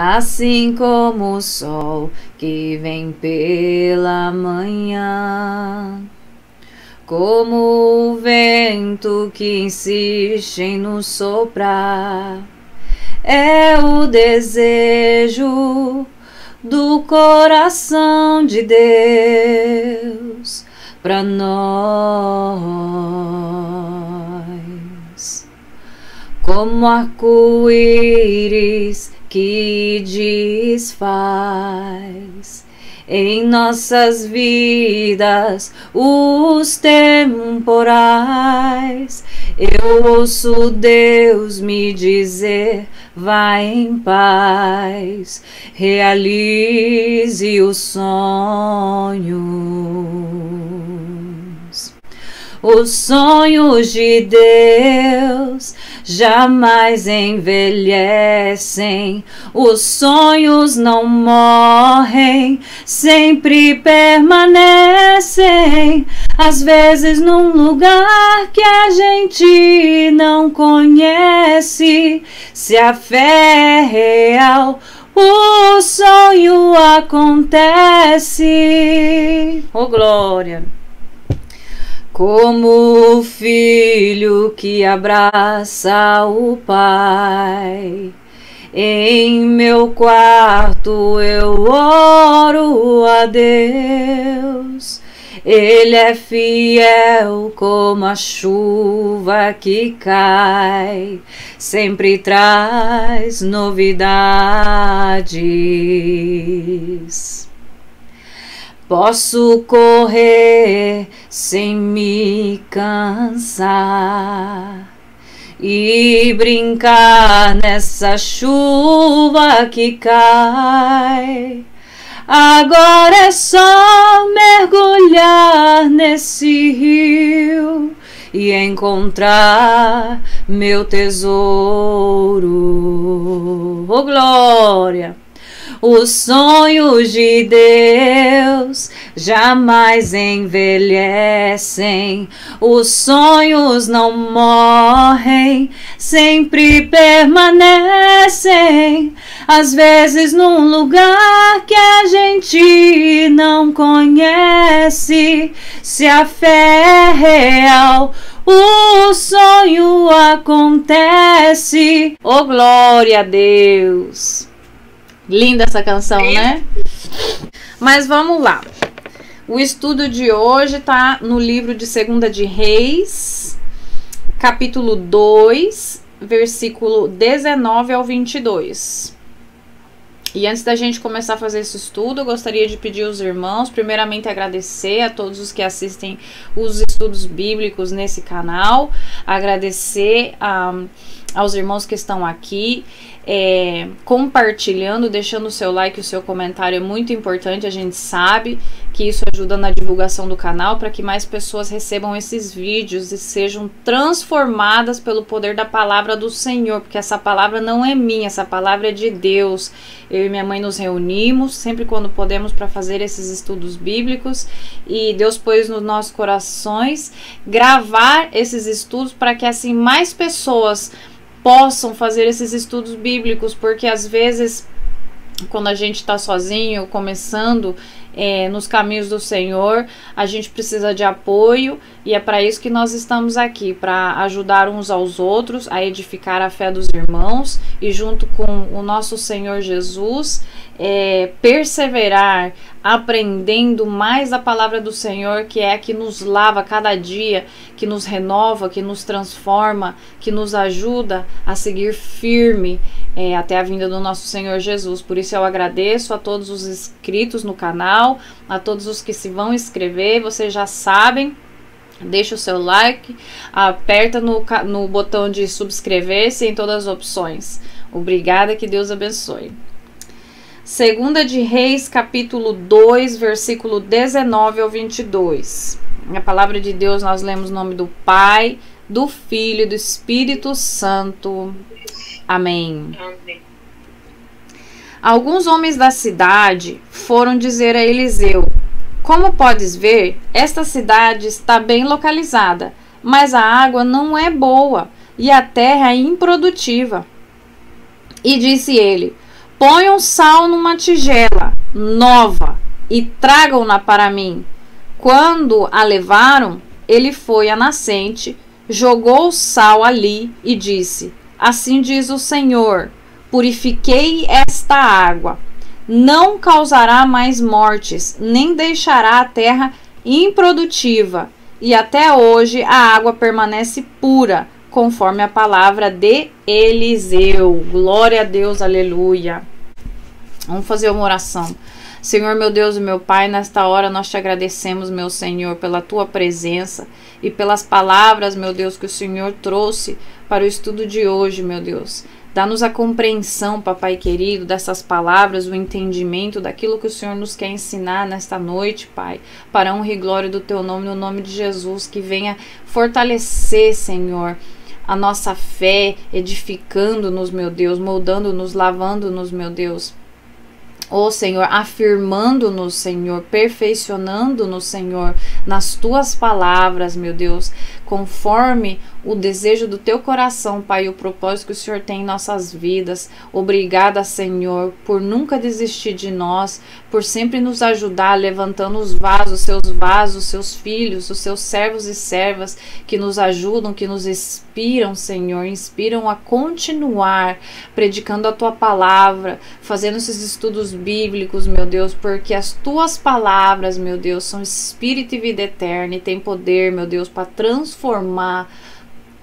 assim como o sol que vem pela manhã, como o vento que insiste em nos soprar. É o desejo do coração de Deus para nós, como arco-íris que desfaz em nossas vidas os temporais. Eu ouço Deus me dizer: vai em paz, realize os sonhos. Os sonhos de Deus jamais envelhecem, os sonhos não morrem, sempre permanecem, às vezes num lugar que a gente não conhece. Se a fé é real, o sonho acontece. Oh, glória! Como o filho que abraça o pai, em meu quarto eu oro a Deus. Ele é fiel como a chuva que cai, sempre traz novidades. Posso correr sem me cansar e brincar nessa chuva que cai. Agora é só mergulhar nesse rio e encontrar meu tesouro. Oh, glória! Os sonhos de Deus jamais envelhecem, os sonhos não morrem, sempre permanecem, às vezes num lugar que a gente não conhece. Se a fé é real, o sonho acontece. Oh, glória a Deus! Linda essa canção, né? Mas vamos lá. O estudo de hoje tá no livro de 2 de Reis, capítulo 2, versículo 19 ao 22. E antes da gente começar a fazer esse estudo, eu gostaria de pedir aos irmãos, primeiramente agradecer a todos os que assistem os estudos bíblicos nesse canal, agradecer aos irmãos que estão aqui, compartilhando, deixando o seu like, o seu comentário é muito importante. A gente sabe que isso ajuda na divulgação do canal para que mais pessoas recebam esses vídeos e sejam transformadas pelo poder da palavra do Senhor, porque essa palavra não é minha, essa palavra é de Deus. Eu e minha mãe nos reunimos sempre quando podemos para fazer esses estudos bíblicos, e Deus pôs nos nossos corações gravar esses estudos para que assim mais pessoas possam fazer esses estudos bíblicos, porque às vezes quando a gente está sozinho, começando nos caminhos do Senhor, a gente precisa de apoio, e é para isso que nós estamos aqui, para ajudar uns aos outros, a edificar a fé dos irmãos, e junto com o nosso Senhor Jesus, perseverar, aprendendo mais a palavra do Senhor, que é a que nos lava cada dia, que nos renova, que nos transforma, que nos ajuda a seguir firme até a vinda do nosso Senhor Jesus. Por isso eu agradeço a todos os inscritos no canal, a todos os que se vão inscrever. Vocês já sabem, deixa o seu like, aperta no botão de subscrever-se em todas as opções. Obrigada, que Deus abençoe. 2 de Reis, capítulo 2, versículo 19 ao 22. Na palavra de Deus nós lemos o nome do Pai, do Filho e do Espírito Santo. Amém. Amém. Alguns homens da cidade foram dizer a Eliseu: como podes ver, esta cidade está bem localizada, mas a água não é boa e a terra é improdutiva. E disse ele: Ponham sal numa tigela nova e tragam-na para mim. Quando a levaram, ele foi à nascente, jogou o sal ali e disse: assim diz o Senhor, purifiquei esta água. Não causará mais mortes, nem deixará a terra improdutiva. E até hoje a água permanece pura, conforme a palavra de Eliseu. Glória a Deus, aleluia. Vamos fazer uma oração. Senhor, meu Deus e meu Pai, nesta hora nós te agradecemos, meu Senhor, pela tua presença e pelas palavras, meu Deus, que o Senhor trouxe para o estudo de hoje, meu Deus. Dá-nos a compreensão, papai querido, dessas palavras, o entendimento daquilo que o Senhor nos quer ensinar nesta noite, Pai, para a honra e glória do teu nome, no nome de Jesus, que venha fortalecer, Senhor, a nossa fé, edificando-nos, meu Deus, moldando-nos, lavando-nos, meu Deus. Ó Senhor, afirmando-nos, Senhor, perfeicionando-nos, Senhor, nas tuas palavras, meu Deus, conforme o desejo do teu coração, Pai, o propósito que o Senhor tem em nossas vidas. Obrigada, Senhor, por nunca desistir de nós, por sempre nos ajudar, levantando os vasos, seus filhos, os seus servos e servas que nos ajudam, que nos inspiram, Senhor, inspiram a continuar predicando a tua palavra, fazendo esses estudos bíblicos, meu Deus, porque as tuas palavras, meu Deus, são espírito e vida eterna e tem poder, meu Deus, para transformar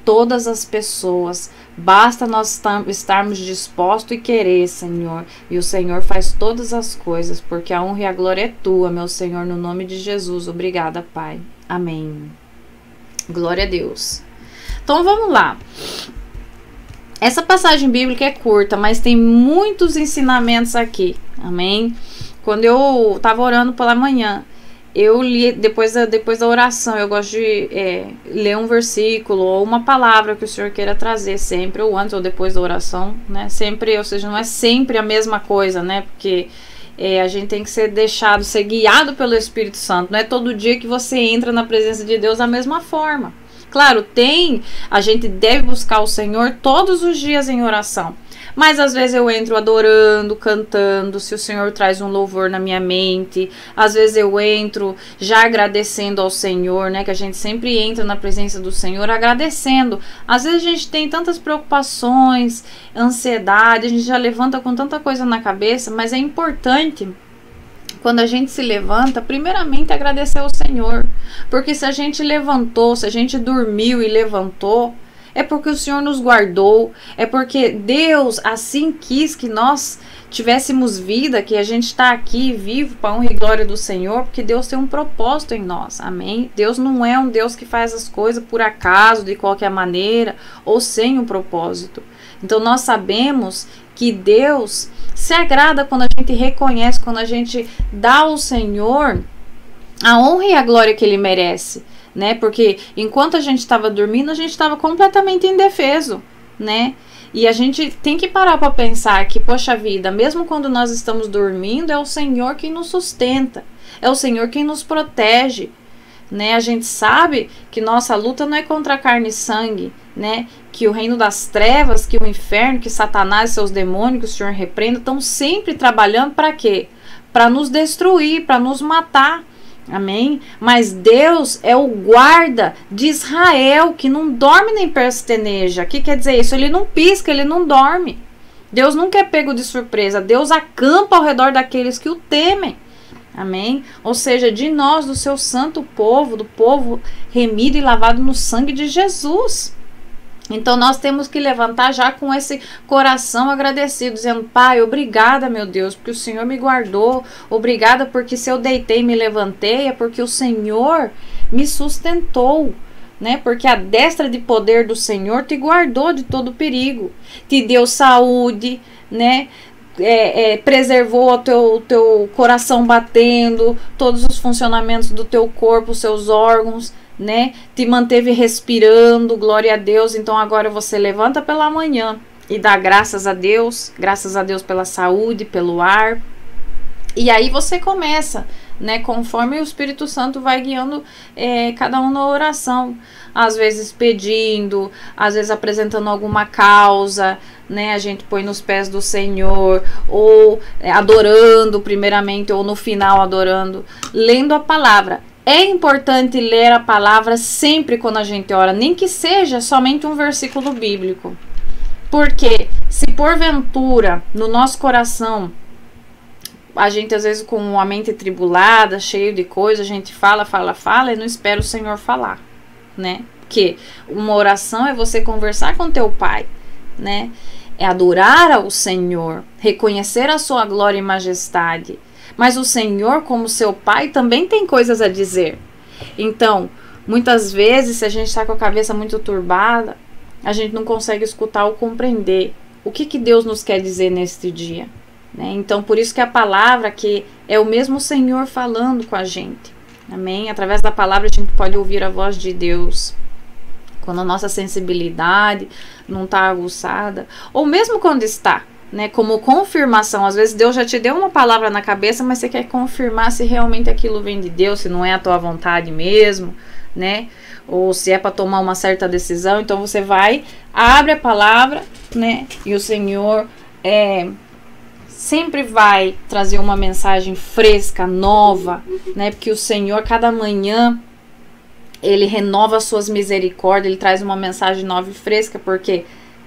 todas as pessoas. Basta nós estarmos dispostos e querer, Senhor, e o Senhor faz todas as coisas, porque a honra e a glória é tua, meu Senhor, no nome de Jesus. Obrigada, Pai. Amém. Glória a Deus. Então vamos lá. Essa passagem bíblica é curta, mas tem muitos ensinamentos aqui. Amém? Quando eu estava orando pela manhã, eu li, depois da oração, eu gosto de ler um versículo ou uma palavra que o Senhor queira trazer sempre, ou antes ou depois da oração, né? Sempre, ou seja, não é sempre a mesma coisa, né? Porque a gente tem que ser guiado pelo Espírito Santo. Não é todo dia que você entra na presença de Deus da mesma forma. Claro, a gente deve buscar o Senhor todos os dias em oração. Mas às vezes eu entro adorando, cantando, se o Senhor traz um louvor na minha mente. Às vezes eu entro já agradecendo ao Senhor, né? Que a gente sempre entra na presença do Senhor agradecendo. Às vezes a gente tem tantas preocupações, ansiedade, a gente já levanta com tanta coisa na cabeça, mas é importante, quando a gente se levanta, primeiramente agradecer ao Senhor. Porque se a gente levantou, se a gente dormiu e levantou, é porque o Senhor nos guardou, é porque Deus assim quis que nós tivéssemos vida, que a gente está aqui vivo para a honra e glória do Senhor, porque Deus tem um propósito em nós, amém? Deus não é um Deus que faz as coisas por acaso, de qualquer maneira, ou sem um propósito. Então nós sabemos que Deus se agrada quando a gente reconhece, quando a gente dá ao Senhor a honra e a glória que Ele merece, né? Porque enquanto a gente estava dormindo, a gente estava completamente indefeso, né? E a gente tem que parar para pensar que, poxa vida, mesmo quando nós estamos dormindo, é o Senhor quem nos sustenta, é o Senhor quem nos protege, né? A gente sabe que nossa luta não é contra a carne e sangue, né? Que o reino das trevas, que o inferno, que Satanás e seus demônios, que o Senhor repreenda, estão sempre trabalhando para quê? Para nos destruir, para nos matar. Amém? Mas Deus é o guarda de Israel, que não dorme nem pestaneja. O que quer dizer isso? Ele não pisca, ele não dorme. Deus nunca é pego de surpresa. Deus acampa ao redor daqueles que o temem. Amém? Ou seja, de nós, do seu santo povo, do povo remido e lavado no sangue de Jesus. Então nós temos que levantar já com esse coração agradecido, dizendo: Pai, obrigada, meu Deus, porque o Senhor me guardou. Obrigada porque se eu deitei e me levantei, é porque o Senhor me sustentou, né? Porque a destra de poder do Senhor te guardou de todo perigo, te deu saúde, né? Preservou o teu coração batendo, todos os funcionamentos do teu corpo, os seus órgãos, né? Te manteve respirando, glória a Deus. Então agora você levanta pela manhã e dá graças a Deus pela saúde, pelo ar. E aí você começa, né? Conforme o Espírito Santo vai guiando cada um na oração, às vezes pedindo, às vezes apresentando alguma causa, né, a gente põe nos pés do Senhor, ou adorando primeiramente, ou no final adorando, lendo a palavra. É importante ler a palavra sempre quando a gente ora, nem que seja somente um versículo bíblico. Porque se porventura no nosso coração, a gente às vezes com a mente tribulada, cheio de coisa, a gente fala e não espera o Senhor falar, né? Porque uma oração é você conversar com teu Pai, né? É adorar ao Senhor, reconhecer a sua glória e majestade. Mas o Senhor, como seu Pai, também tem coisas a dizer. Então, muitas vezes, se a gente está com a cabeça muito turbada, a gente não consegue escutar ou compreender o que Deus nos quer dizer neste dia, né? Então, por isso que a palavra que é o mesmo Senhor falando com a gente. Amém? Através da palavra a gente pode ouvir a voz de Deus. Quando a nossa sensibilidade não está aguçada, ou mesmo quando está, né, como confirmação. Às vezes Deus já te deu uma palavra na cabeça, mas você quer confirmar se realmente aquilo vem de Deus, se não é a tua vontade mesmo, né? Ou se é para tomar uma certa decisão. Então você vai, abre a palavra, né? E o Senhor sempre vai trazer uma mensagem fresca, nova, né? Porque o Senhor, cada manhã, Ele renova as suas misericórdias, Ele traz uma mensagem nova e fresca, porque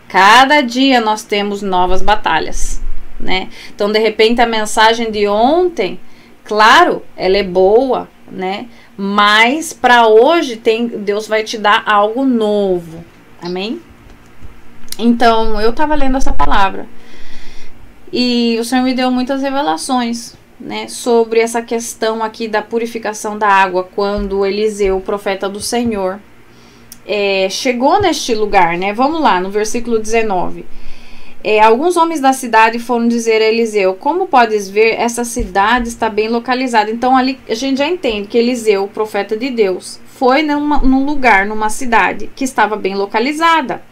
cada dia nós temos novas batalhas, né? Então, de repente, a mensagem de ontem, claro, ela é boa, né? Mas para hoje, Deus vai te dar algo novo, amém? Então, eu estava lendo essa palavra e o Senhor me deu muitas revelações, né, sobre essa questão aqui da purificação da água, quando Eliseu, o profeta do Senhor, chegou neste lugar, né? Vamos lá, no versículo 19. Alguns homens da cidade foram dizer a Eliseu: como podes ver, essa cidade está bem localizada. Então ali a gente já entende que Eliseu, o profeta de Deus, foi num lugar, numa cidade que estava bem localizada.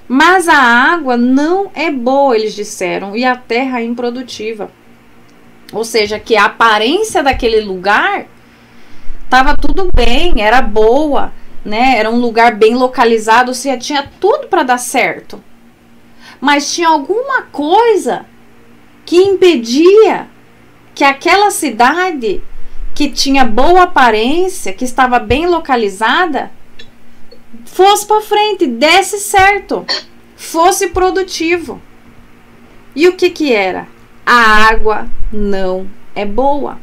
Mas a água não é boa, eles disseram, e a terra é improdutiva. Ou seja, que a aparência daquele lugar estava tudo bem, era boa, né? Era um lugar bem localizado, você tinha tudo para dar certo. Mas tinha alguma coisa que impedia que aquela cidade que tinha boa aparência, que estava bem localizada, fosse para frente, desse certo, fosse produtivo. E o que era? A água não é boa.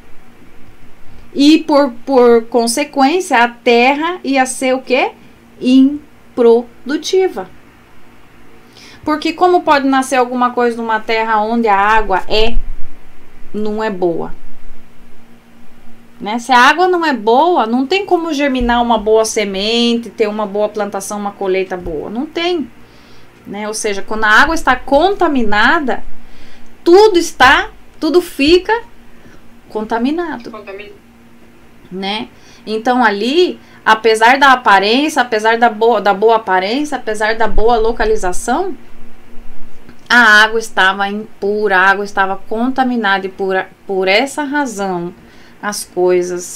E por consequência, a terra ia ser o quê? Improdutiva. Porque como pode nascer alguma coisa numa terra onde a água não é boa? Né? Se a água não é boa, não tem como germinar uma boa semente, ter uma boa plantação, uma colheita boa. Não tem. Né? Ou seja, quando a água está contaminada, tudo fica contaminado. Né? Então ali, apesar da aparência, apesar da boa aparência, apesar da boa localização, a água estava impura, a água estava contaminada, e por essa razão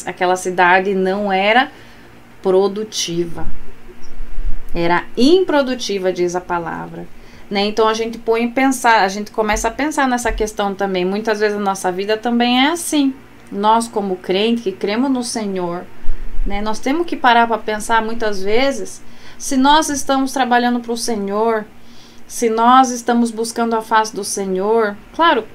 aquela cidade não era produtiva, era improdutiva, diz a palavra, né? Então a gente a gente começa a pensar nessa questão também. Muitas vezes a nossa vida também é assim. Nós, como crente, que cremos no Senhor, né, nós temos que parar para pensar muitas vezes se nós estamos trabalhando para o Senhor, se nós estamos buscando a face do Senhor. Claro,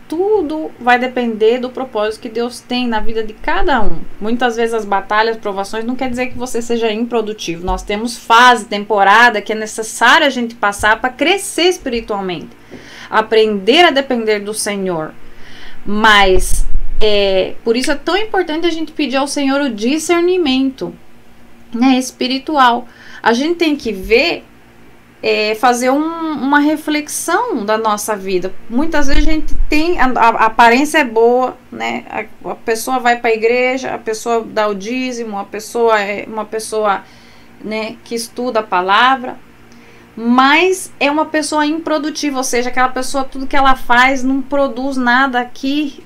tudo vai depender do propósito que Deus tem na vida de cada um. Muitas vezes as batalhas, provações, não quer dizer que você seja improdutivo. Nós temos fase, temporada que é necessário a gente passar para crescer espiritualmente, aprender a depender do Senhor. Mas por isso é tão importante a gente pedir ao Senhor o discernimento, né, espiritual. A gente tem que ver, fazer uma reflexão da nossa vida. Muitas vezes a gente tem, a aparência é boa, né? A pessoa vai para a igreja, a pessoa dá o dízimo, a pessoa é uma pessoa, né, que estuda a palavra, mas é uma pessoa improdutiva, ou seja, aquela pessoa, tudo que ela faz não produz nada que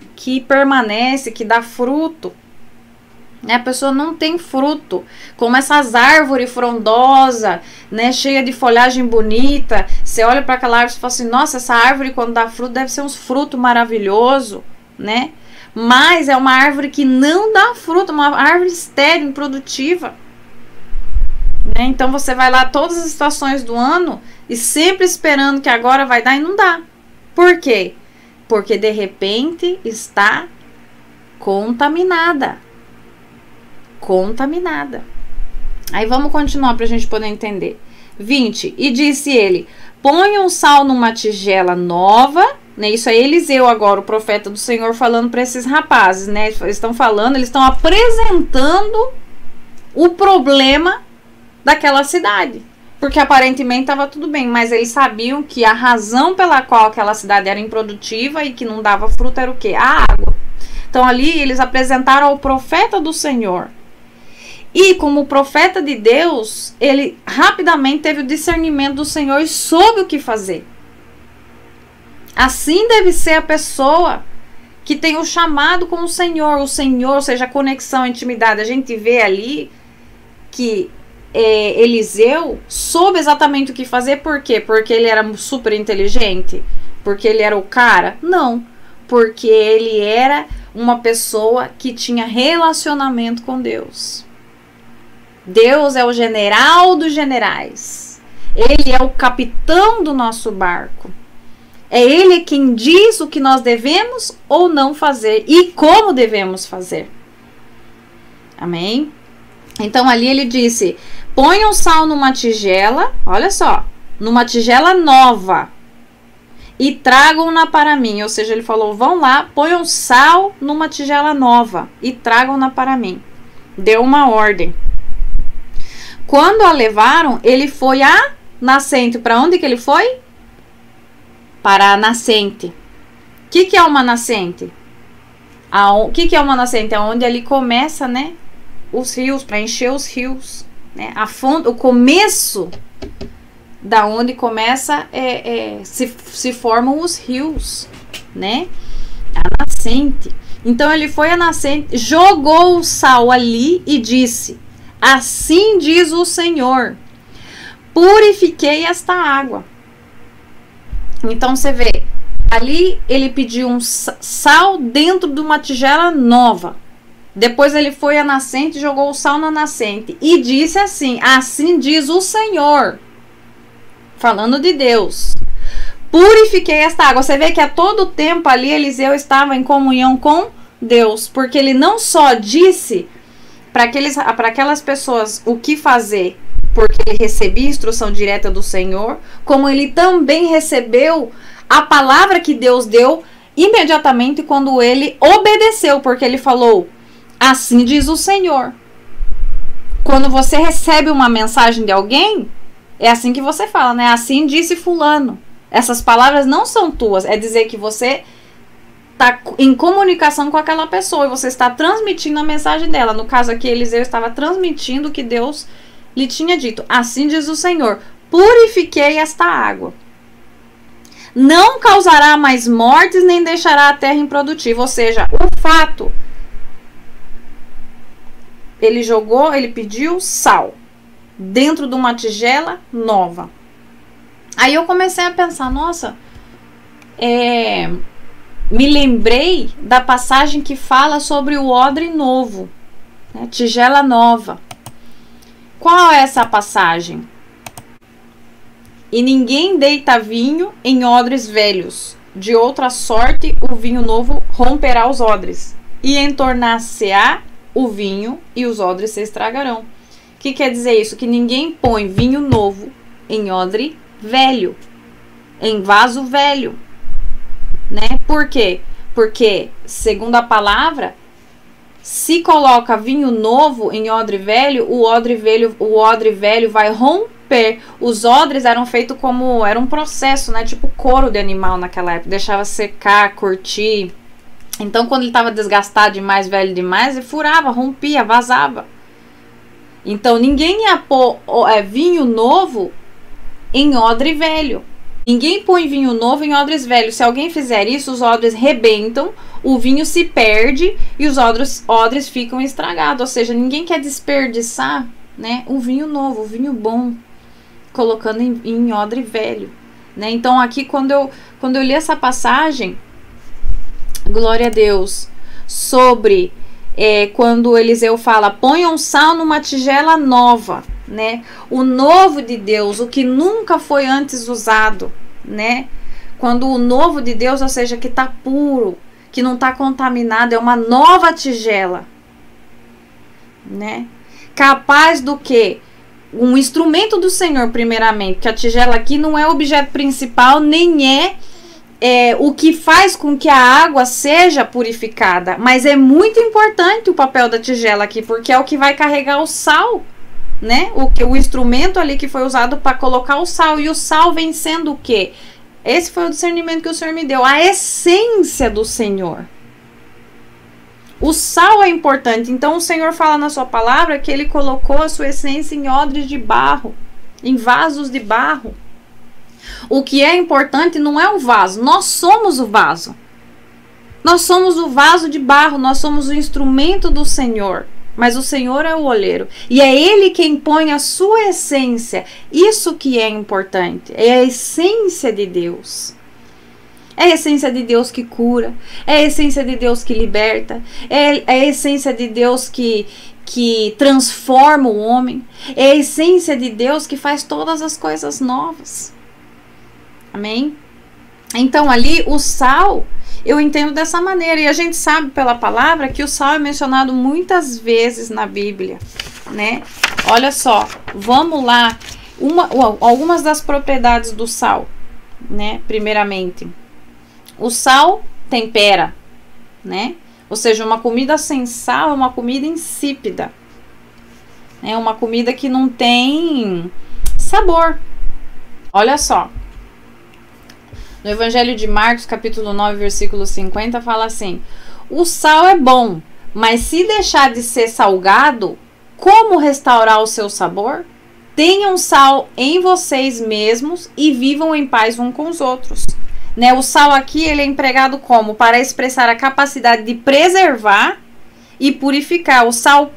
permanece, que dá fruto, né? A pessoa não tem fruto, como essas árvores frondosas, né, cheia de folhagem bonita. Você olha para aquela árvore e fala assim, nossa, essa árvore quando dá fruto deve ser uns frutos maravilhosos, né? Mas é uma árvore que não dá fruto, uma árvore estéril, improdutiva, né? Então você vai lá todas as estações do ano e sempre esperando que agora vai dar e não dá. Por quê? Porque de repente está contaminada. Contaminada. Aí vamos continuar para a gente poder entender. 20. E disse ele, ponha um sal numa tigela nova, né? Isso é Eliseu agora, o profeta do Senhor, falando para esses rapazes, né? Eles estão falando, eles estão apresentando o problema daquela cidade. Porque aparentemente estava tudo bem, mas eles sabiam que a razão pela qual aquela cidade era improdutiva e que não dava fruto era o quê? A água. Então ali eles apresentaram ao profeta do Senhor. E como profeta de Deus, ele rapidamente teve o discernimento do Senhor e soube o que fazer. Assim deve ser a pessoa que tem o chamado com o Senhor, ou seja, a conexão, a intimidade. A gente vê ali que Eliseu soube exatamente o que fazer. Por quê? Porque ele era super inteligente? Porque ele era o cara? Não, porque ele era uma pessoa que tinha relacionamento com Deus. Deus é o general dos generais. Ele é o capitão do nosso barco. É ele quem diz o que nós devemos ou não fazer e como devemos fazer. Amém? Então ali ele disse, ponham sal numa tigela, olha só, numa tigela nova e tragam-na para mim. Ou seja, ele falou, vão lá, ponham sal numa tigela nova e tragam-na para mim. Deu uma ordem. Quando a levaram, ele foi à nascente. Para onde que ele foi? Para a nascente. O que é uma nascente? O que é uma nascente? É onde ali começa, né, os rios, para encher os rios, né? A fonte, o começo da onde começa se formam os rios, né? A nascente. Então ele foi à nascente, jogou o sal ali e disse, assim diz o Senhor, purifiquei esta água. Então você vê, ali ele pediu um sal dentro de uma tigela nova. Depois ele foi à nascente e jogou o sal na nascente. E disse assim, assim diz o Senhor, falando de Deus, purifiquei esta água. Você vê que a todo tempo ali Eliseu estava em comunhão com Deus. Porque ele não só disse para aquelas pessoas o que fazer, porque ele recebia instrução direta do Senhor, como ele também recebeu a palavra que Deus deu imediatamente quando ele obedeceu, porque ele falou, assim diz o Senhor. Quando você recebe uma mensagem de alguém, é assim que você fala, né? Assim disse fulano. Essas palavras não são tuas, é dizer que você está em comunicação com aquela pessoa e você está transmitindo a mensagem dela. No caso aqui, Eliseu estava transmitindo o que Deus lhe tinha dito. Assim diz o Senhor, purifiquei esta água. Não causará mais mortes, nem deixará a terra improdutiva. Ou seja, o fato, ele pediu sal dentro de uma tigela nova. Aí eu comecei a pensar, nossa, me lembrei da passagem que fala sobre o odre novo, né? Tigela nova. Qual é essa passagem? E ninguém deita vinho em odres velhos, de outra sorte o vinho novo romperá os odres, e entornar-se-á o vinho e os odres se estragarão. O que quer dizer isso? Que ninguém põe vinho novo em odre velho, em vaso velho, né? Por quê? Porque, segundo a palavra, se coloca vinho novo em odre velho, o odre velho vai romper. Os odres eram feitos como, era um processo, né? Tipo couro de animal naquela época, deixava secar, curtir. Então, quando ele estava desgastado demais, velho demais, ele furava, rompia, vazava. Então, ninguém ia pôr vinho novo em odre velho. Ninguém põe vinho novo em odres velhos. Se alguém fizer isso, os odres rebentam, o vinho se perde e os odres ficam estragados. Ou seja, ninguém quer desperdiçar, né, o vinho novo, o vinho bom, colocando em odre velho, né? Então aqui quando eu li essa passagem, glória a Deus, sobre quando Eliseu fala, ponham sal numa tigela nova, né? O novo de Deus, o que nunca foi antes usado, né? Quando o novo de Deus, ou seja, que está puro, que não está contaminado, é uma nova tigela, né? Capaz do que? Um instrumento do Senhor, primeiramente, que a tigela aqui não é o objeto principal, nem é o que faz com que a água seja purificada, mas é muito importante o papel da tigela aqui, porque é o que vai carregar o sal, né? O instrumento ali que foi usado para colocar o sal, e o sal vem sendo o quê? Esse foi o discernimento que o Senhor me deu, a essência do Senhor. O sal é importante, então o Senhor fala na sua palavra que ele colocou a sua essência em odres de barro, em vasos de barro. O que é importante não é o vaso, nós somos o vaso. Nós somos o vaso de barro, nós somos o instrumento do Senhor. Mas o Senhor é o oleiro. E é Ele quem põe a sua essência. Isso que é importante. É a essência de Deus. É a essência de Deus que cura. É a essência de Deus que liberta. É a essência de Deus que transforma o homem. É a essência de Deus que faz todas as coisas novas. Amém? Então ali o sal, eu entendo dessa maneira. E a gente sabe pela palavra que o sal é mencionado muitas vezes na Bíblia, né? Olha só, vamos lá. Algumas das propriedades do sal, né? Primeiramente, o sal tempera, né? Ou seja, uma comida sem sal é uma comida insípida. É uma comida que não tem sabor. Olha só. No Evangelho de Marcos, capítulo 9, versículo 50, fala assim: o sal é bom, mas se deixar de ser salgado, como restaurar o seu sabor? Tenham sal em vocês mesmos e vivam em paz uns com os outros. Né? O sal aqui ele é empregado como? Para expressar a capacidade de preservar e purificar. O sal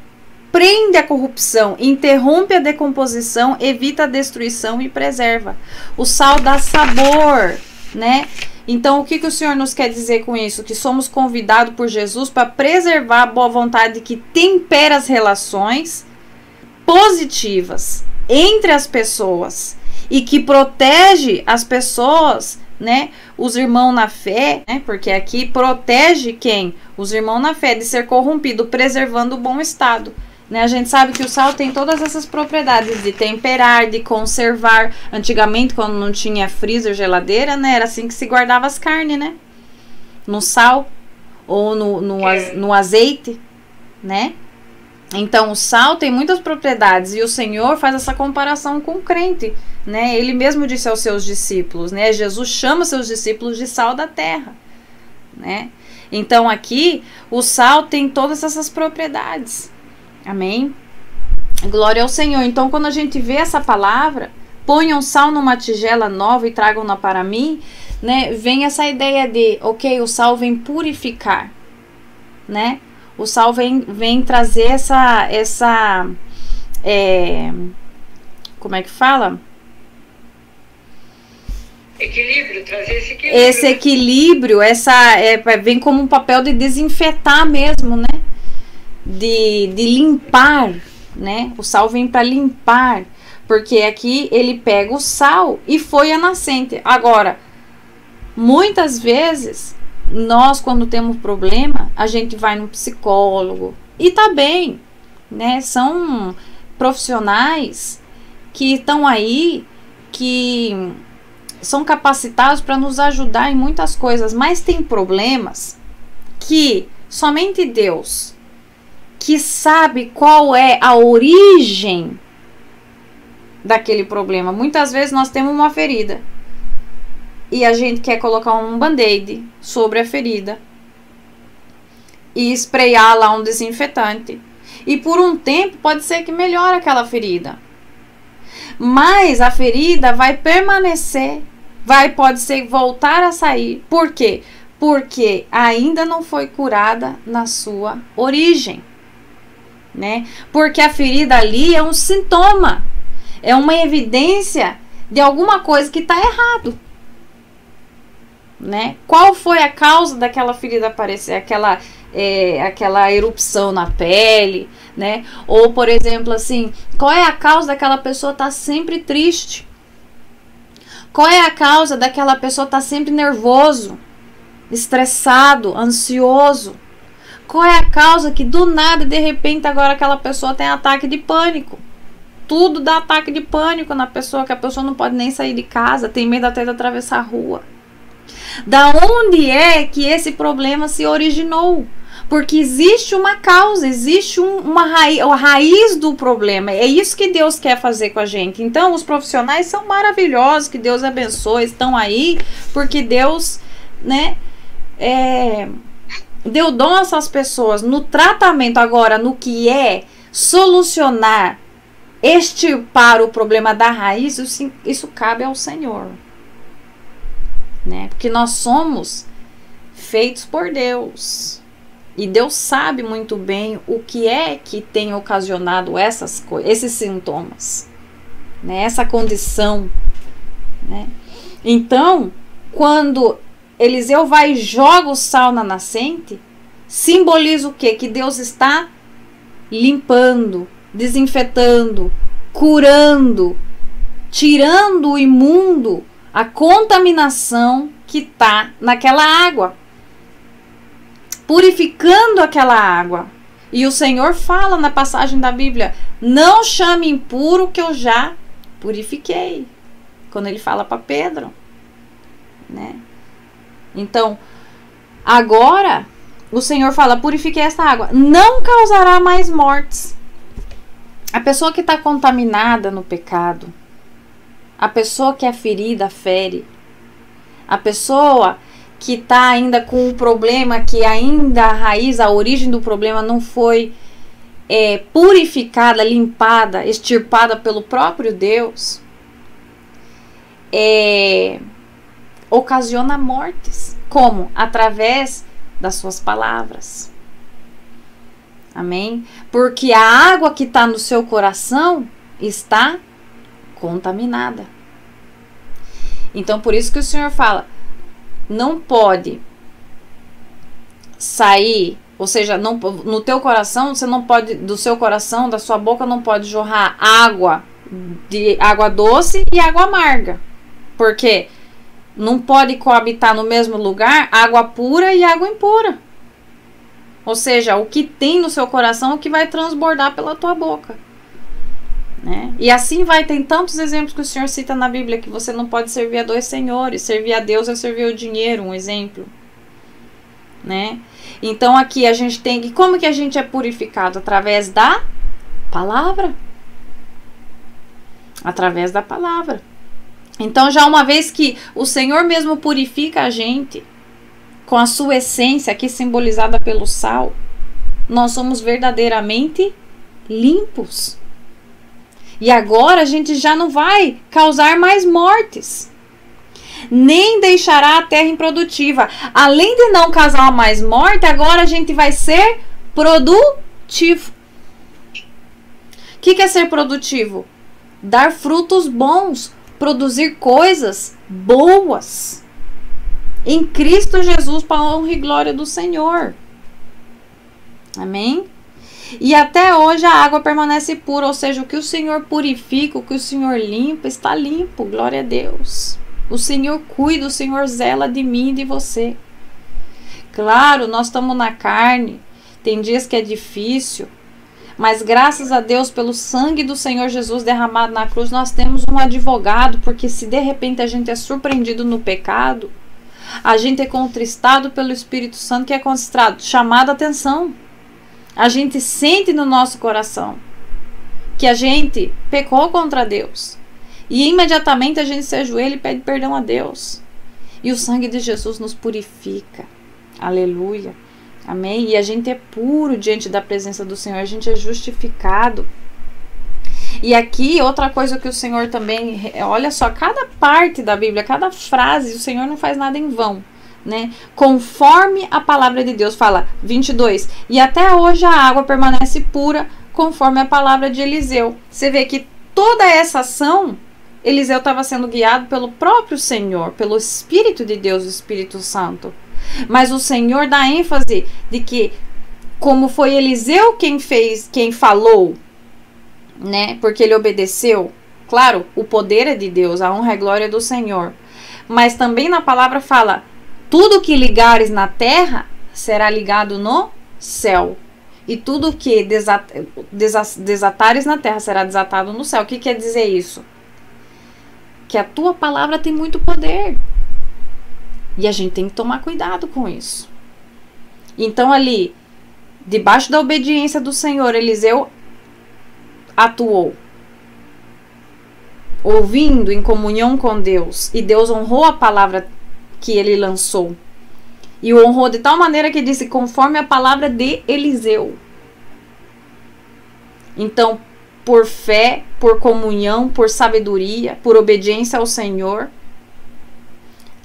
prende a corrupção, interrompe a decomposição, evita a destruição e preserva. O sal dá sabor, né? Então, o que o Senhor nos quer dizer com isso? Que somos convidados por Jesus para preservar a boa vontade que tempera as relações positivas entre as pessoas e que protege as pessoas, né? Os irmãos na fé, né? Porque aqui protege quem? Os irmãos na fé de ser corrompido, preservando o bom estado. Né? A gente sabe que o sal tem todas essas propriedades de temperar, de conservar. Antigamente, quando não tinha freezer, geladeira, né? Era assim que se guardava as carnes, né? No sal ou no azeite, né? Então, o sal tem muitas propriedades e o Senhor faz essa comparação com o crente, né? Ele mesmo disse aos seus discípulos, né? Jesus chama seus discípulos de sal da terra, né? Então, aqui, o sal tem todas essas propriedades. Amém? Glória ao Senhor. Então, quando a gente vê essa palavra, ponham sal numa tigela nova e tragam-na para mim, né? Vem essa ideia de, ok, o sal vem purificar, né? O sal vem trazer essa como é que fala? Equilíbrio, trazer esse equilíbrio. Esse equilíbrio, vem como um papel de desinfetar mesmo, né? De limpar, né? O sal vem para limpar, porque aqui ele pega o sal e foi a nascente. Agora, muitas vezes, nós quando temos problema, a gente vai no psicólogo e tá bem, né? São profissionais que estão aí, que são capacitados para nos ajudar em muitas coisas, mas tem problemas que somente Deus, que sabe qual é a origem daquele problema. Muitas vezes nós temos uma ferida e a gente quer colocar um band-aid sobre a ferida e espraiar lá um desinfetante. E por um tempo pode ser que melhore aquela ferida, mas a ferida vai permanecer pode ser voltar a sair. Por quê? Porque ainda não foi curada na sua origem, né? Porque a ferida ali é um sintoma, é uma evidência de alguma coisa que está errado, né? Qual foi a causa daquela ferida aparecer? Aquela erupção na pele, né? Ou, por exemplo, assim, qual é a causa daquela pessoa estar sempre triste? Qual é a causa daquela pessoa estar sempre nervoso, estressado, ansioso? Qual é a causa que do nada, de repente, agora aquela pessoa tem ataque de pânico? Tudo dá ataque de pânico na pessoa, que a pessoa não pode nem sair de casa, tem medo até de atravessar a rua. Da onde é que esse problema se originou? Porque existe uma causa, existe a raiz do problema. É isso que Deus quer fazer com a gente. Então, os profissionais são maravilhosos, que Deus abençoe, estão aí, porque Deus, né, deu dom a essas pessoas no tratamento. Agora, no que é solucionar, extirpar o problema da raiz, isso cabe ao Senhor, né? Porque nós somos feitos por Deus. E Deus sabe muito bem o que é que tem ocasionado esses sintomas, né? Essa condição, né? Então, quando Eliseu vai e joga o sal na nascente, simboliza o quê? Que Deus está limpando, desinfetando, curando, tirando o imundo, a contaminação que está naquela água, purificando aquela água. E o Senhor fala na passagem da Bíblia: não chame impuro que eu já purifiquei, quando ele fala para Pedro, né? Então, agora o Senhor fala: purifiquei essa água, não causará mais mortes. A pessoa que está contaminada no pecado, a pessoa que é ferida, fere. A pessoa que está ainda com o problema, que ainda a raiz, a origem do problema não foi purificada, limpada, extirpada pelo próprio Deus, ocasiona mortes. Como? Através das suas palavras. Amém? Porque a água que está no seu coração está contaminada. Então, por isso que o Senhor fala: não pode sair, ou seja, não, no teu coração, você não pode, do seu coração, da sua boca, não pode jorrar água doce e água amarga. Porque não pode coabitar no mesmo lugar água pura e água impura. Ou seja, o que tem no seu coração é o que vai transbordar pela tua boca, né? E assim vai, tem tantos exemplos que o Senhor cita na Bíblia, que você não pode servir a dois senhores. Servir a Deus é servir o dinheiro, um exemplo, né? Então aqui a gente tem que, como que a gente é purificado? Através da palavra. Através da palavra. Então, já uma vez que o Senhor mesmo purifica a gente com a sua essência, aqui simbolizada pelo sal, nós somos verdadeiramente limpos. E agora a gente já não vai causar mais mortes, nem deixará a terra improdutiva. Além de não causar mais morte, agora a gente vai ser produtivo. O que é ser produtivo? Dar frutos bons, produzir coisas boas em Cristo Jesus, para a honra e glória do Senhor. Amém? E até hoje a água permanece pura, ou seja, o que o Senhor purifica, o que o Senhor limpa, está limpo. Glória a Deus. O Senhor cuida, o Senhor zela de mim e de você. Claro, nós estamos na carne, tem dias que é difícil, mas graças a Deus, pelo sangue do Senhor Jesus derramado na cruz, nós temos um advogado, porque se de repente a gente é surpreendido no pecado, a gente é contristado pelo Espírito Santo, que é contristado, chamado a atenção. A gente sente no nosso coração que a gente pecou contra Deus. E imediatamente a gente se ajoelha e pede perdão a Deus. E o sangue de Jesus nos purifica. Aleluia. Amém? E a gente é puro diante da presença do Senhor. A gente é justificado. E aqui, outra coisa que o Senhor também, olha só, cada parte da Bíblia, cada frase, o Senhor não faz nada em vão, né? Conforme a palavra de Deus fala, 22, e até hoje a água permanece pura, conforme a palavra de Eliseu. Você vê que toda essa ação, Eliseu estava sendo guiado pelo próprio Senhor, pelo Espírito de Deus, o Espírito Santo. Mas o Senhor dá ênfase de que, como foi Eliseu quem falou, né? Porque ele obedeceu. Claro, o poder é de Deus, a honra e a glória é do Senhor. Mas também na palavra fala, tudo que ligares na terra será ligado no céu. E tudo que desatares na terra será desatado no céu. O que quer dizer isso? Que a tua palavra tem muito poder. E a gente tem que tomar cuidado com isso. Então ali, debaixo da obediência do Senhor, Eliseu atuou. Ouvindo em comunhão com Deus. E Deus honrou a palavra que ele lançou. E o honrou de tal maneira que disse, conforme a palavra de Eliseu. Então, por fé, por comunhão, por sabedoria, por obediência ao Senhor,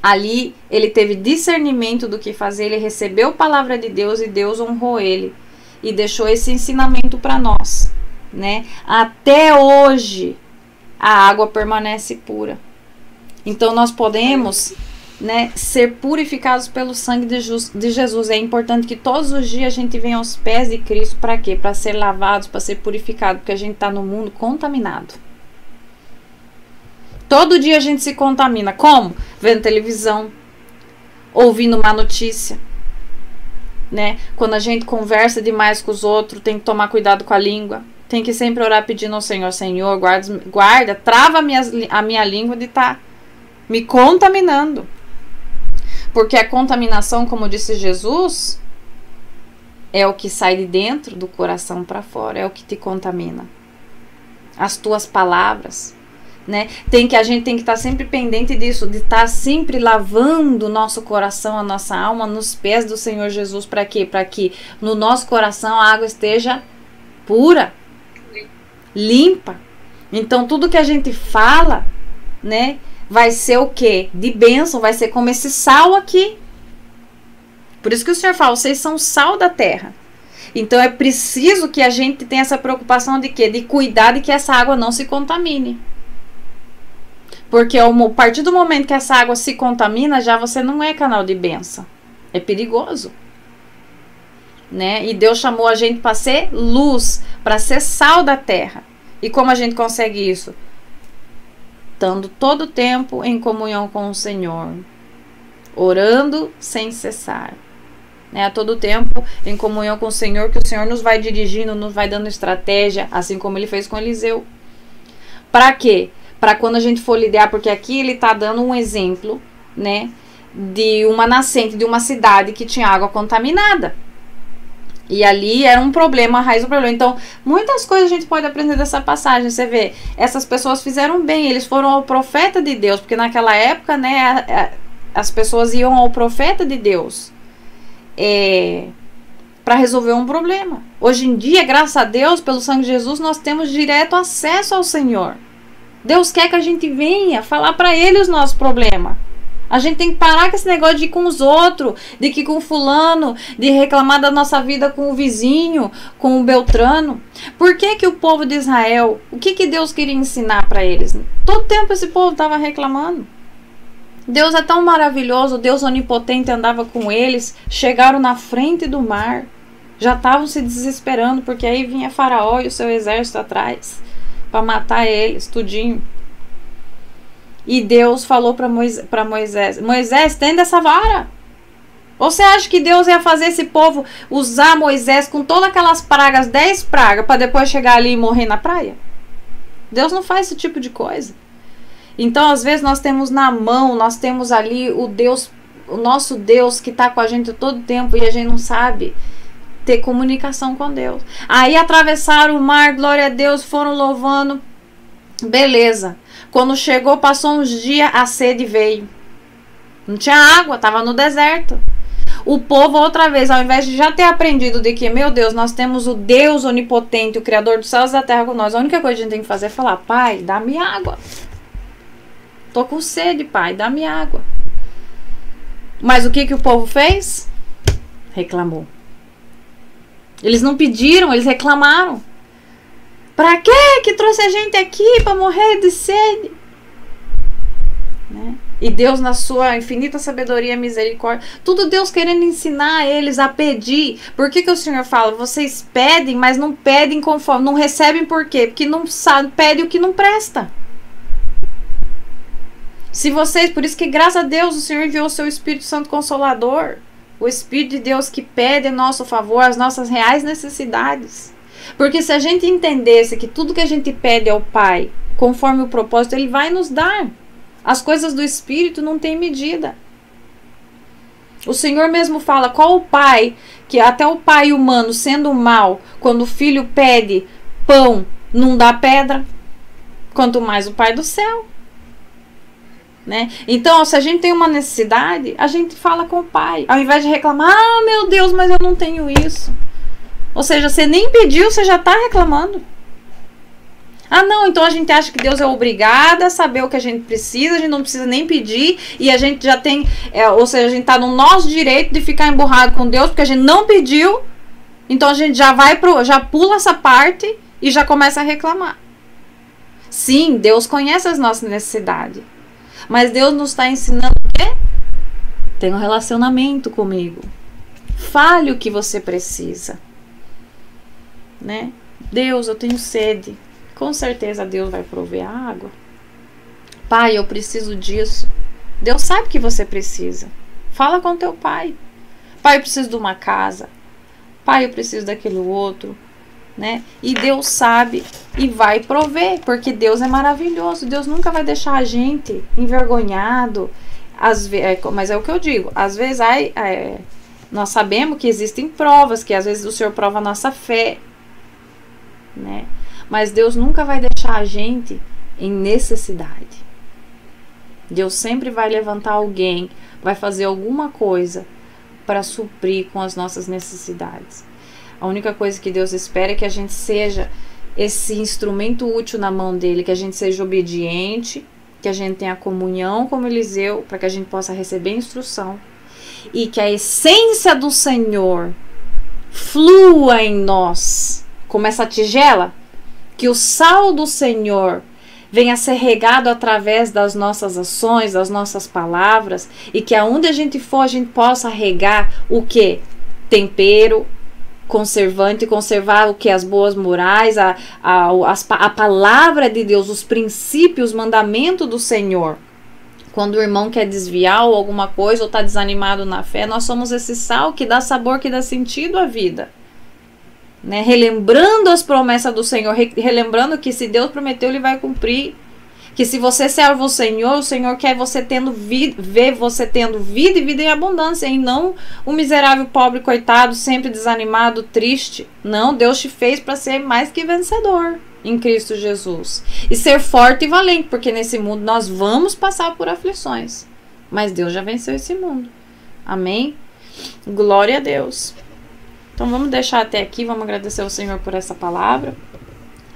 ali ele teve discernimento do que fazer, ele recebeu a palavra de Deus e Deus honrou ele. E deixou esse ensinamento para nós, né? Até hoje, a água permanece pura. Então, nós podemos, né, ser purificados pelo sangue de Jesus. É importante que todos os dias a gente venha aos pés de Cristo. Para quê? Para ser lavados, para ser purificado, porque a gente está no mundo contaminado. Todo dia a gente se contamina. Como? Vendo televisão, ouvindo má notícia, né? Quando a gente conversa demais com os outros, tem que tomar cuidado com a língua. Tem que sempre orar pedindo ao Senhor, Senhor, guarda, trava a minha língua de estar me contaminando. Porque a contaminação, como disse Jesus, é o que sai de dentro do coração para fora, é o que te contamina. As tuas palavras, né? A gente tem que estar sempre pendente disso, de estar sempre lavando o nosso coração, a nossa alma nos pés do Senhor Jesus. Para quê? Para que no nosso coração a água esteja pura, limpa. Então tudo que a gente fala, né, vai ser o quê? De bênção, vai ser como esse sal aqui. Por isso que o Senhor fala, vocês são sal da terra. Então é preciso que a gente tenha essa preocupação de quê? De cuidar de que essa água não se contamine. Porque a partir do momento que essa água se contamina, já você não é canal de bênção. É perigoso, né? E Deus chamou a gente para ser luz, para ser sal da terra. E como a gente consegue isso? Estando todo o tempo em comunhão com o Senhor, orando sem cessar, né? A todo tempo em comunhão com o Senhor, que o Senhor nos vai dirigindo, nos vai dando estratégia, assim como ele fez com Eliseu. Para quê? Para quando a gente for lidiar, porque aqui ele está dando um exemplo, né, de uma nascente, de uma cidade que tinha água contaminada. E ali era um problema, a raiz do problema. Então, muitas coisas a gente pode aprender dessa passagem. Você vê, essas pessoas fizeram bem, eles foram ao profeta de Deus, porque naquela época, né, as pessoas iam ao profeta de Deus para resolver um problema. Hoje em dia, graças a Deus, pelo sangue de Jesus, nós temos direto acesso ao Senhor. Deus quer que a gente venha falar para Ele os nossos problemas. A gente tem que parar com esse negócio de ir com os outros, de que com o fulano, de reclamar da nossa vida com o vizinho, com o Beltrano. Por que o povo de Israel, o que Deus queria ensinar para eles? Todo tempo esse povo estava reclamando. Deus é tão maravilhoso, Deus onipotente andava com eles, chegaram na frente do mar, já estavam se desesperando, porque aí vinha Faraó e o seu exército atrás, para matar eles, tudinho. E Deus falou para Moisés, Moisés, estenda essa vara. Você acha que Deus ia fazer esse povo usar Moisés com todas aquelas pragas, 10 pragas, para depois chegar ali e morrer na praia? Deus não faz esse tipo de coisa. Então, às vezes, nós temos na mão, nós temos ali o Deus, o nosso Deus que está com a gente todo tempo e a gente não sabe ter comunicação com Deus. Aí atravessaram o mar, glória a Deus, foram louvando, beleza. Quando chegou, passou uns dias, a sede veio. Não tinha água, estava no deserto. O povo, outra vez, ao invés de já ter aprendido de que, meu Deus, nós temos o Deus onipotente, o Criador dos céus e da terra com nós, a única coisa que a gente tem que fazer é falar: Pai, dá-me água. Tô com sede, Pai, dá-me água. Mas o que o povo fez? Reclamou. Eles não pediram, eles reclamaram. Pra quê que trouxe a gente aqui pra morrer de sede? Né? E Deus, na sua infinita sabedoria e misericórdia, tudo Deus querendo ensinar eles a pedir. Por que o Senhor fala? Vocês pedem, mas não pedem conforme, não recebem por quê? Porque não sabe, pedem o que não presta. Se vocês, por isso que graças a Deus o Senhor enviou o seu Espírito Santo Consolador, o Espírito de Deus que pede em nosso favor as nossas reais necessidades. Porque se a gente entendesse que tudo que a gente pede ao Pai, conforme o propósito, Ele vai nos dar. As coisas do Espírito não têm medida. O Senhor mesmo fala: qual o pai, que até o pai humano, sendo mal, quando o filho pede pão, não dá pedra? Quanto mais o Pai do céu. Né? Então, se a gente tem uma necessidade, a gente fala com o Pai. Ao invés de reclamar: ah, meu Deus, mas eu não tenho isso. Ou seja, você nem pediu, você já está reclamando. Ah, não, então a gente acha que Deus é obrigado a saber o que a gente precisa, a gente não precisa nem pedir, e a gente já tem, ou seja, a gente está no nosso direito de ficar emburrado com Deus, porque a gente não pediu, então a gente já pula essa parte e já começa a reclamar. Sim, Deus conhece as nossas necessidades, mas Deus nos está ensinando o quê? Tenha um relacionamento comigo. Fale o que você precisa. Né? Deus, eu tenho sede. Com certeza Deus vai prover a água. Pai, eu preciso disso. Deus sabe que você precisa. Fala com teu pai. Pai, eu preciso de uma casa. Pai, eu preciso daquilo outro. Né? E Deus sabe e vai prover, porque Deus é maravilhoso. Deus nunca vai deixar a gente envergonhado. Mas é o que eu digo. Às vezes nós sabemos que existem provas, que às vezes o Senhor prova a nossa fé. Né? Mas Deus nunca vai deixar a gente em necessidade. Deus sempre vai levantar alguém, vai fazer alguma coisa para suprir com as nossas necessidades. A única coisa que Deus espera é que a gente seja esse instrumento útil na mão dele, que a gente seja obediente, que a gente tenha comunhão como Eliseu, para que a gente possa receber instrução e que a essência do Senhor flua em nós como essa tigela. Que o sal do Senhor venha a ser regado através das nossas ações, das nossas palavras, e que aonde a gente for, a gente possa regar o que? Tempero, conservante, conservar o que? As boas morais, a palavra de Deus, os princípios, os mandamentos do Senhor. Quando o irmão quer desviar ou alguma coisa, ou está desanimado na fé, nós somos esse sal que dá sabor, que dá sentido à vida. Né? Relembrando as promessas do Senhor, relembrando que se Deus prometeu, Ele vai cumprir. Que se você serve o Senhor quer você ver você tendo vida e vida em abundância, e não o miserável pobre coitado, sempre desanimado, triste. Não, Deus te fez para ser mais que vencedor em Cristo Jesus. E ser forte e valente, porque nesse mundo nós vamos passar por aflições. Mas Deus já venceu esse mundo. Amém? Glória a Deus. Então vamos deixar até aqui, vamos agradecer ao Senhor por essa palavra.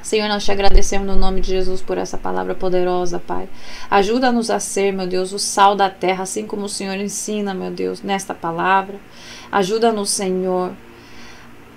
Senhor, nós te agradecemos no nome de Jesus por essa palavra poderosa, Pai. Ajuda-nos a ser, meu Deus, o sal da terra, assim como o Senhor ensina, meu Deus, nesta palavra. Ajuda-nos, Senhor,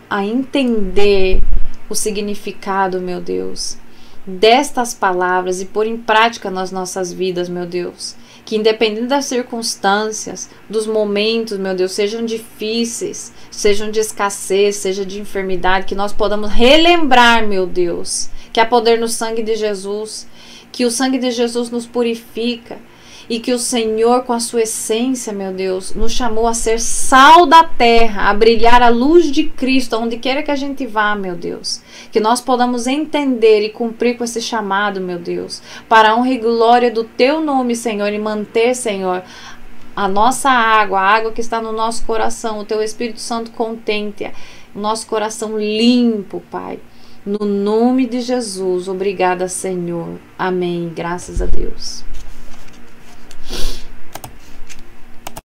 a entender o significado, meu Deus, destas palavras e pôr em prática nas nossas vidas, meu Deus. Que independente das circunstâncias, dos momentos, meu Deus, sejam difíceis, sejam de escassez, seja de enfermidade, que nós podamos relembrar, meu Deus, que há poder no sangue de Jesus, que o sangue de Jesus nos purifica e que o Senhor, com a sua essência, meu Deus, nos chamou a ser sal da terra, a brilhar a luz de Cristo, onde queira que a gente vá, meu Deus. Que nós podamos entender e cumprir com esse chamado, meu Deus, para a honra e glória do Teu nome, Senhor, e manter, Senhor, a nossa água, a água que está no nosso coração, o Teu Espírito Santo contente, o nosso coração limpo, Pai. No nome de Jesus, obrigada, Senhor. Amém. Graças a Deus.